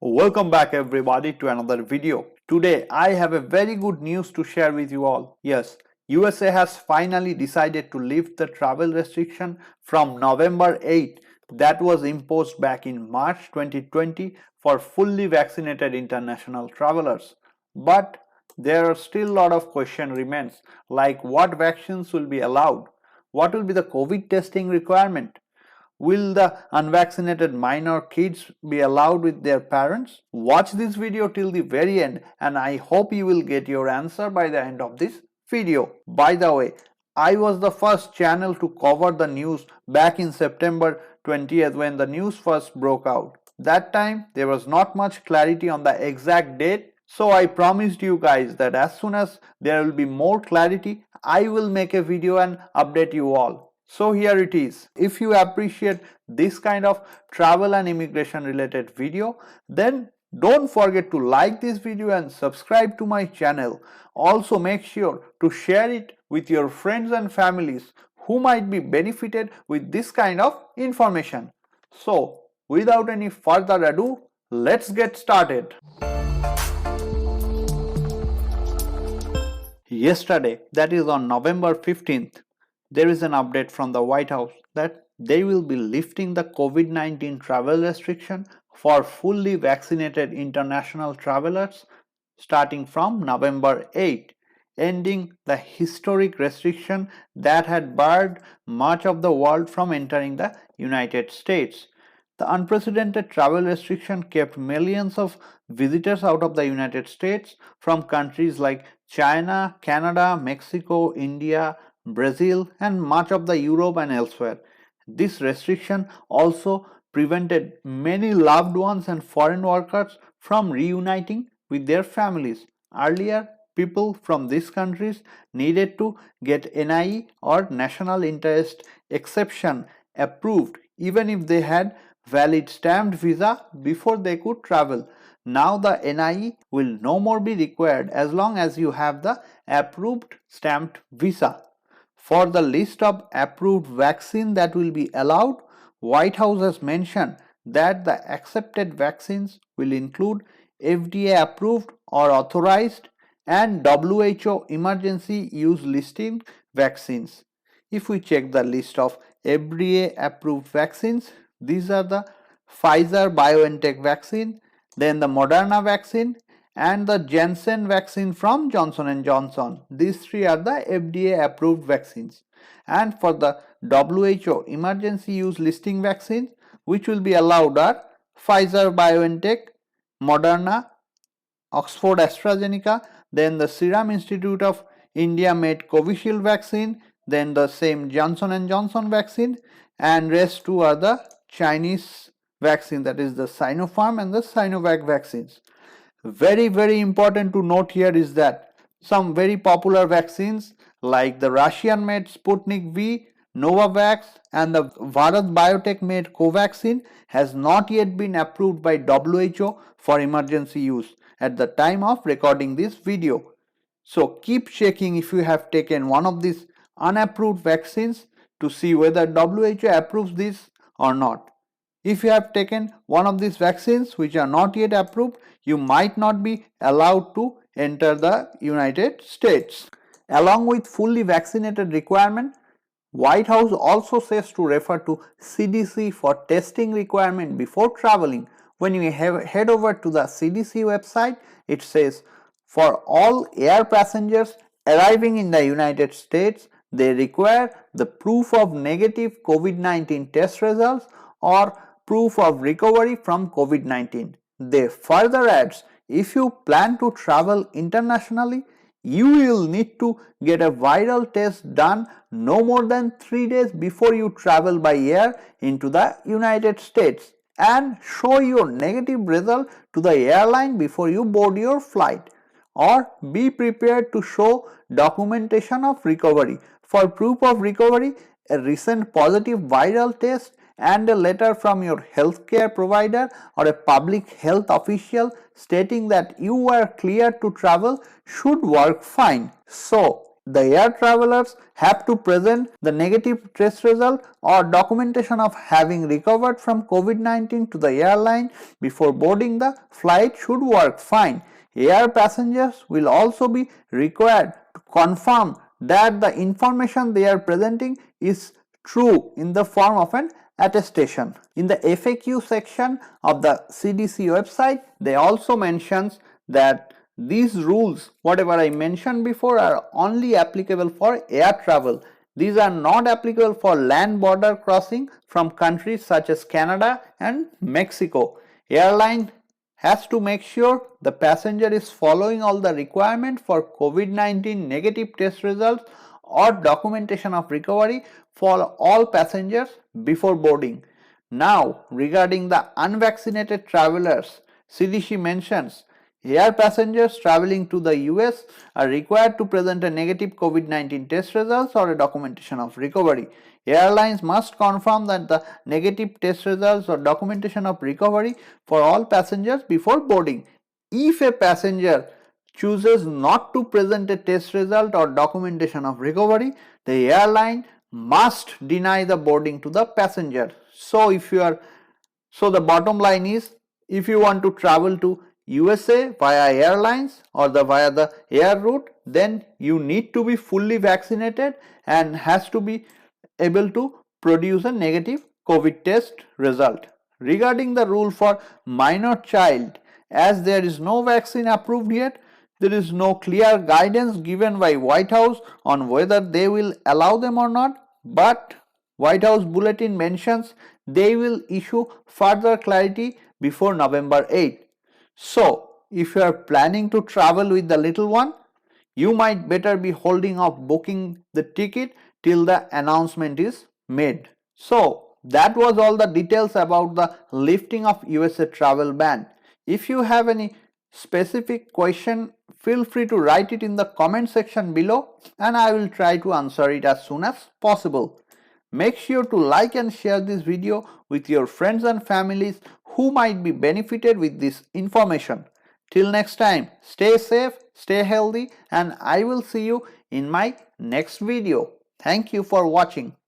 Welcome back everybody to another video. Today I have a very good news to share with you all. Yes, USA has finally decided to lift the travel restriction from November 8 that was imposed back in March 2020 for fully vaccinated international travelers. But there are still a lot of questions remains, like what vaccines will be allowed, what will be the COVID testing requirement, will the unvaccinated minor kids be allowed with their parents? Watch this video till the very end and I hope you will get your answer by the end of this video. By the way, I was the first channel to cover the news back in September 20th when the news first broke out. That time there was not much clarity on the exact date, so I promised you guys that as soon as there will be more clarity, I will make a video and update you all. So here it is. If you appreciate this kind of travel and immigration related video, then don't forget to like this video and subscribe to my channel. Also make sure to share it with your friends and families who might be benefited with this kind of information. So without any further ado, let's get started. Yesterday, that is on November 15th, there is an update from the White House that they will be lifting the COVID-19 travel restriction for fully vaccinated international travelers starting from November 8, ending the historic restriction that had barred much of the world from entering the United States. The unprecedented travel restriction kept millions of visitors out of the United States from countries like China, Canada, Mexico, India, Brazil, and much of the Europe and elsewhere. This restriction also prevented many loved ones and foreign workers from reuniting with their families. Earlier, people from these countries needed to get NIE or National Interest Exception approved even if they had valid stamped visa before they could travel. Now the NIE will no more be required as long as you have the approved stamped visa. For the list of approved vaccines that will be allowed, White House has mentioned that the accepted vaccines will include FDA approved or authorized and WHO emergency use listing vaccines. If we check the list of FDA approved vaccines, these are the Pfizer BioNTech vaccine, then the Moderna vaccine and the Janssen vaccine from Johnson & Johnson. These three are the FDA approved vaccines. And for the WHO emergency use listing vaccines, which will be allowed are Pfizer BioNTech, Moderna, Oxford AstraZeneca, then the Serum Institute of India made Covishield vaccine, then the same Johnson & Johnson vaccine, and rest two are the Chinese vaccine, that is the Sinopharm and the Sinovac vaccines. Very important to note here is that some very popular vaccines like the Russian made Sputnik V, Novavax and the Bharat Biotech made Covaxin has not yet been approved by WHO for emergency use at the time of recording this video. So keep checking if you have taken one of these unapproved vaccines to see whether WHO approves this or not. If you have taken one of these vaccines which are not yet approved, you might not be allowed to enter the United States. Along with fully vaccinated requirement, White House also says to refer to CDC for testing requirement before traveling. When you head over to the CDC website, it says for all air passengers arriving in the United States, they require the proof of negative COVID-19 test results or proof of recovery from COVID-19. They further adds, if you plan to travel internationally, you will need to get a viral test done no more than 3 days before you travel by air into the United States and show your negative result to the airline before you board your flight, or be prepared to show documentation of recovery. For proof of recovery, a recent positive viral test and a letter from your healthcare provider or a public health official stating that you are cleared to travel should work fine. So, The air travelers have to present the negative test result or documentation of having recovered from COVID-19 to the airline before boarding the flight should work fine. Air passengers will also be required to confirm that the information they are presenting is true in the form of an attestation. In the FAQ section of the CDC website, they also mentions that these rules, whatever I mentioned before, are only applicable for air travel. These are not applicable for land border crossing from countries such as Canada and Mexico. Airline has to make sure the passenger is following all the requirements for COVID-19 negative test results or documentation of recovery for all passengers before boarding. Now, regarding the unvaccinated travelers, CDC mentions air passengers traveling to the US are required to present a negative COVID-19 test results or a documentation of recovery. Airlines must confirm that the negative test results or documentation of recovery for all passengers before boarding. If a passenger chooses not to present a test result or documentation of recovery, the airline must deny the boarding to the passenger. So the bottom line is, if you want to travel to USA via airlines or via the air route, then you need to be fully vaccinated and has to be able to produce a negative COVID test result. Regarding the rule for minor child, as there is no vaccine approved yet, there is no clear guidance given by White House on whether they will allow them or not, but White House bulletin mentions they will issue further clarity before November 8. So, if you are planning to travel with the little one, you might better be holding off booking the ticket till the announcement is made. So, that was all the details about the lifting of USA travel ban. If you have any specific question, feel free to write it in the comment section below and I will try to answer it as soon as possible. Make sure to like and share this video with your friends and families who might be benefited with this information. Till next time, stay safe, stay healthy, and I will see you in my next video. Thank you for watching.